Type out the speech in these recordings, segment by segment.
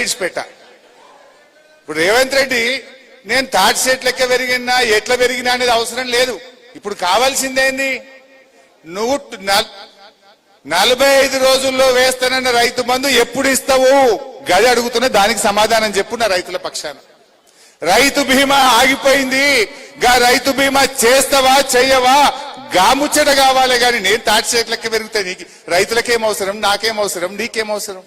ఇడిచిపెట్టా. ఇప్పుడు రేవంత్ రెడ్డి నేను తాటి చెట్లెక్క పెరిగినా ఎట్లా పెరిగినా అనేది అవసరం లేదు. ఇప్పుడు కావాల్సిందేంది, నువ్వు 45 రోజుల్లో వేస్తానన్న రైతు బంధు ఎప్పుడు ఇస్తావు గది అడుగుతున్నా, దానికి సమాధానం చెప్పు నా రైతుల పక్షాన. రైతు బీమా ఆగిపోయింది, గా రైతు బీమా చేస్తావా చెయ్యవా గాముచ్చట కావాలి. కానీ నేను తాటి చెట్లెక్క పెరుగుతాయి, నీకు రైతులకేం అవసరం, నాకేం అవసరం, నీకేం అవసరం?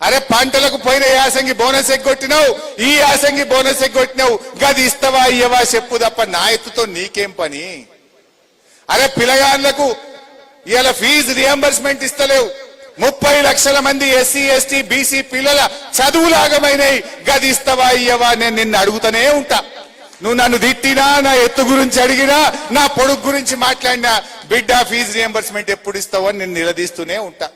అరే పంటలకు పోయిన యాసంగి బోనస్ ఎగ్గొట్టినావు, ఈ యాసంగి బోనస్ ఎగ్గొట్టినావు, గది ఇస్తావా ఇయ్యవా చెప్పు తప్ప నా ఎత్తుతో నీకేం పని? అరే పిల్లగాళ్ళకు ఇలా ఫీజు రియంబర్స్మెంట్ ఇస్తలేవు, 30 లక్షల మంది ఎస్సీ ఎస్టీ బీసీ పిల్లల చదువులాగమైనవి, గది ఇస్తావా ఇయ్యవా నేను నిన్ను అడుగుతూనే ఉంటా. నువ్వు నన్ను తిట్టినా, నా ఎత్తు గురించి అడిగినా, నా పొడుగు గురించి మాట్లాడినా, బిడ్డ ఫీజు రియంబర్స్మెంట్ ఎప్పుడు ఇస్తావో నేను నిలదీస్తూనే ఉంటా.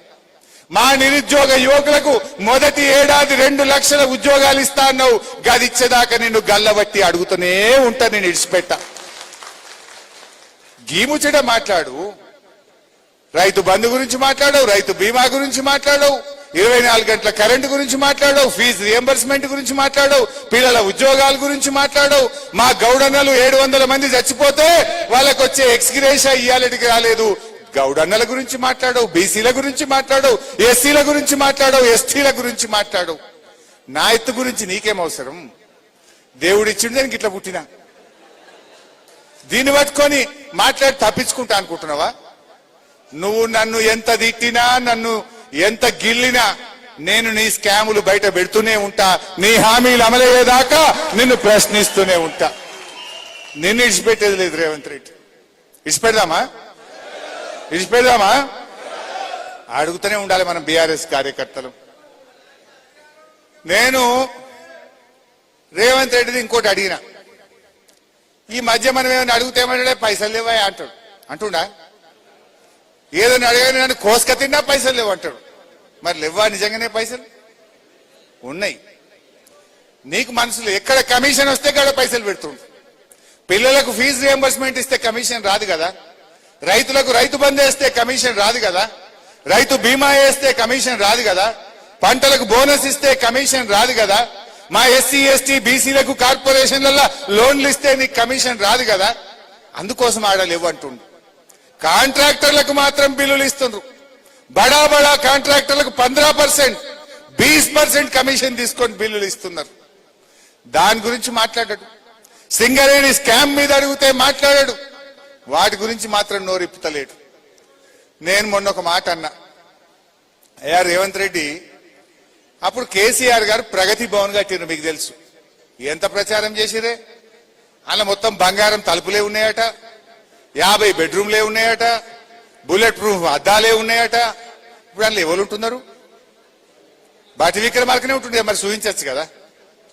మా నిరుద్యోగ యువకులకు మొదటి ఏడాది 2 లక్షల ఉద్యోగాలు ఇస్తా అన్నావు, గది ఇచ్చేదాకా నిన్ను గల్లబట్టి అడుగుతూనే ఉంటా, నేను ఇడిచిపెట్టా. గీముచ్చట మాట్లాడు, రైతు బంధు గురించి మాట్లాడవు, రైతు బీమా గురించి మాట్లాడవు, 24 గంటల కరెంటు గురించి మాట్లాడవు, ఫీజు రియంబర్స్మెంట్ గురించి మాట్లాడవు, పిల్లల ఉద్యోగాల గురించి మాట్లాడవు. మా గౌడన్నలు 700 మంది చచ్చిపోతే వాళ్ళకు వచ్చే ఎక్స్గ్రేషా ఇయ్యాలటికి రాలేదు, గౌడన్నల గురించి మాట్లాడవు, బీసీల గురించి మాట్లాడవు, ఎస్సీల గురించి మాట్లాడవు, ఎస్టీల గురించి మాట్లాడవు. నా ఎత్తు గురించి నీకేం అవసరం? దేవుడిచ్చిండు దానికి ఇట్లా పుట్టినా, దీన్ని పట్టుకొని మాట్లాడి తప్పించుకుంటా అనుకుంటున్నావా? నువ్వు నన్ను ఎంత తిట్టినా, నన్ను ఎంత గిల్లినా నేను నీ స్కాములు బయట పెడుతూనే ఉంటా, నీ హామీలు అమలయ్యేదాకా నిన్ను ప్రశ్నిస్తూనే ఉంటా. నిన్ను ఇడిచిపెట్టేది లేదు రేవంత్ రెడ్డి. ఇడిచిపెడదామా? అడుగుతూనే ఉండాలి మనం బీఆర్ఎస్ కార్యకర్తలు. నేను రేవంత్ రెడ్డిని ఇంకోటి అడిగిన, ఈ మధ్య మనం ఏమైనా అడిగితే ఏమంటే పైసలు లేవా అంటాడు. అంటుండా? ఏదైనా అడగానే నన్ను కోసుక తిన్నా పైసలు లేవు అంటాడు. మరి లేవా నిజంగానే పైసలు? ఉన్నాయి. నీకు మనసులో ఎక్కడ కమిషన్ వస్తే ఇక్కడ పైసలు పెడుతుండు. పిల్లలకు ఫీజు రియంబర్స్మెంట్ ఇస్తే కమిషన్ రాదు కదా, రైతులకు రైతు బంధు వేస్తే కమిషన్ రాదు కదా, రైతు బీమా వేస్తే కమిషన్ రాదు కదా, పంటలకు బోనస్ ఇస్తే కమిషన్ రాదు కదా, మా ఎస్సీ ఎస్టీ బీసీలకు కార్పొరేషన్లలో లోన్లు ఇస్తే నీకు కమిషన్ రాదు కదా. అందుకోసం ఆడలేవు అంటుండు. కాంట్రాక్టర్లకు మాత్రం బిల్లులు ఇస్తుండ్రు. బడా బడా కాంట్రాక్టర్లకు 15%, 20% కమిషన్ తీసుకొని బిల్లులు ఇస్తున్నారు. దాని గురించి మాట్లాడాడు. సింగరేణి స్కామ్ మీద అడిగితే మాట్లాడాడు. వాటి గురించి మాత్రం నోరిప్పుతలేడు. నేను మొన్న ఒక మాట అన్నా, అయ్యా రేవంత్ రెడ్డి, అప్పుడు కేసీఆర్ గారు ప్రగతి భవన్ కట్టిరు, మీకు తెలుసు. ఎంత ప్రచారం చేసిరే? అలా మొత్తం బంగారం తలుపులే ఉన్నాయట, 50 బెడ్రూమ్లే ఉన్నాయట, బుల్లెట్ ప్రూఫ్ అద్దాలే ఉన్నాయట. ఇప్పుడు అందులో ఎవరు ఉంటున్నారు? బటి విక్రమార్కనే ఉంటుండే, మరి చూపించచ్చు కదా,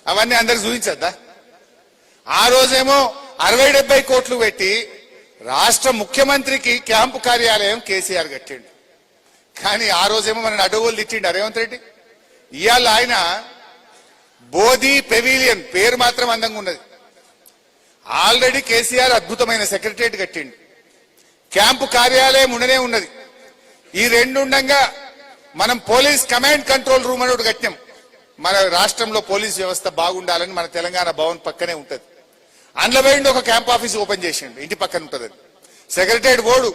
అవన్నీ అందరికి చూపించద్దా? ఆ రోజేమో 60-70 కోట్లు పెట్టి రాష్ట్ర ముఖ్యమంత్రికి క్యాంపు కార్యాలయం కేసీఆర్ కట్టిండు. కానీ ఆ రోజేమో మన అడవులు తిట్టిండు రేవంత్ రెడ్డి. ఇవాళ ఆయన బోధి పెవిలియన్ పేరు మాత్రం అందంగా ఉన్నది. ఆల్రెడీ కేసీఆర్ అద్భుతమైన సెక్రటరియట్ కట్టిండు, క్యాంపు కార్యాలయం ఉండనే ఉన్నది. ఈ రెండు ఉండగా మనం పోలీస్ కమాండ్ కంట్రోల్ రూమ్ అని ఒకటి కట్టాం. మన రాష్ట్రంలో పోలీస్ వ్యవస్థ బాగుండాలని మన తెలంగాణ భవన్ పక్కనే ఉంటది. అందులో పోయిండి ఒక క్యాంప్ ఆఫీస్ ఓపెన్ చేసిండు, ఇంటి పక్కన ఉంటది. సెక్రటరియట్ బోర్డు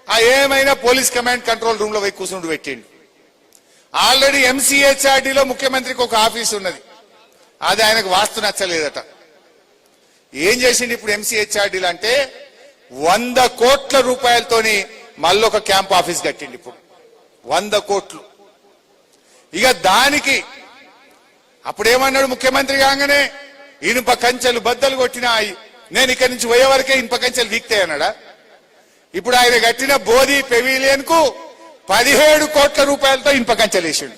ఆ ఏమైనా పోలీస్ కమాండ్ కంట్రోల్ రూమ్ లో పోయి కూర్చుంటూ పెట్టిండు. ఆల్రెడీ ఎంసీహెచ్ఆర్డీలో ముఖ్యమంత్రికి ఒక ఆఫీస్ ఉన్నది, అది ఆయనకు వాస్తు నచ్చలేదట. ఏం చేసిండు ఇప్పుడు ఎంసీహెచ్ఆర్డీలు అంటే 100 కోట్ల రూపాయలతోని మళ్ళీ ఒక క్యాంప్ ఆఫీస్ కట్టిండు. ఇప్పుడు 100 కోట్లు. ఇక దానికి అప్పుడేమన్నాడు ముఖ్యమంత్రి కాగానే, ఇనుప కంచెలు బద్దలు కొట్టినా నేను ఇక్కడి నుంచి పోయే వరకే ఇనుప కంచెలు వీక్తాయి అన్నాడా? ఇప్పుడు ఆయన కట్టిన బోధి పెవిలియన్ కు 17 కోట్ల రూపాయలతో ఇనుప కంచెలు వేసిండు.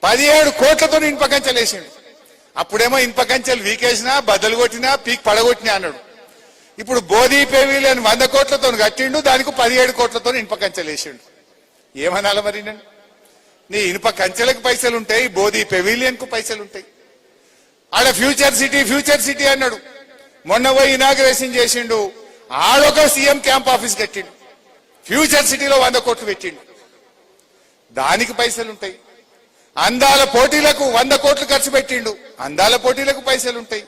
17 కోట్లతో ఇనుప కంచెలు వేసిండు. అప్పుడేమో ఇనుప కంచెలు వీకేసినా బద్దలు కొట్టినా పీక్ పడగొట్టినా అన్నాడు. ఇప్పుడు బోధి పెవిలియన్ 100 కోట్లతో కట్టిండు, దానికి 17 కోట్లతో ఇనుప కంచెలు వేసిండు. ఏమనాలి మరి? నీ ఇనుప కంచెలకు పైసలు ఉంటాయి, బోధి పెవిలియన్ కు పైసలు ఉంటాయి. ఆడ ఫ్యూచర్ సిటీ అన్నాడు. మొన్న పోయి ఇనాగ్రేషన్ చేసిండు, ఆడొక సీఎం క్యాంప్ ఆఫీస్ కట్టిండు, ఫ్యూచర్ సిటీలో 100 కోట్లు పెట్టిండు, దానికి పైసలు ఉంటాయి. అందాల పోటీలకు 100 కోట్లు ఖర్చు పెట్టిండు. అందాల పోటీలకు పైసలు ఉంటాయి.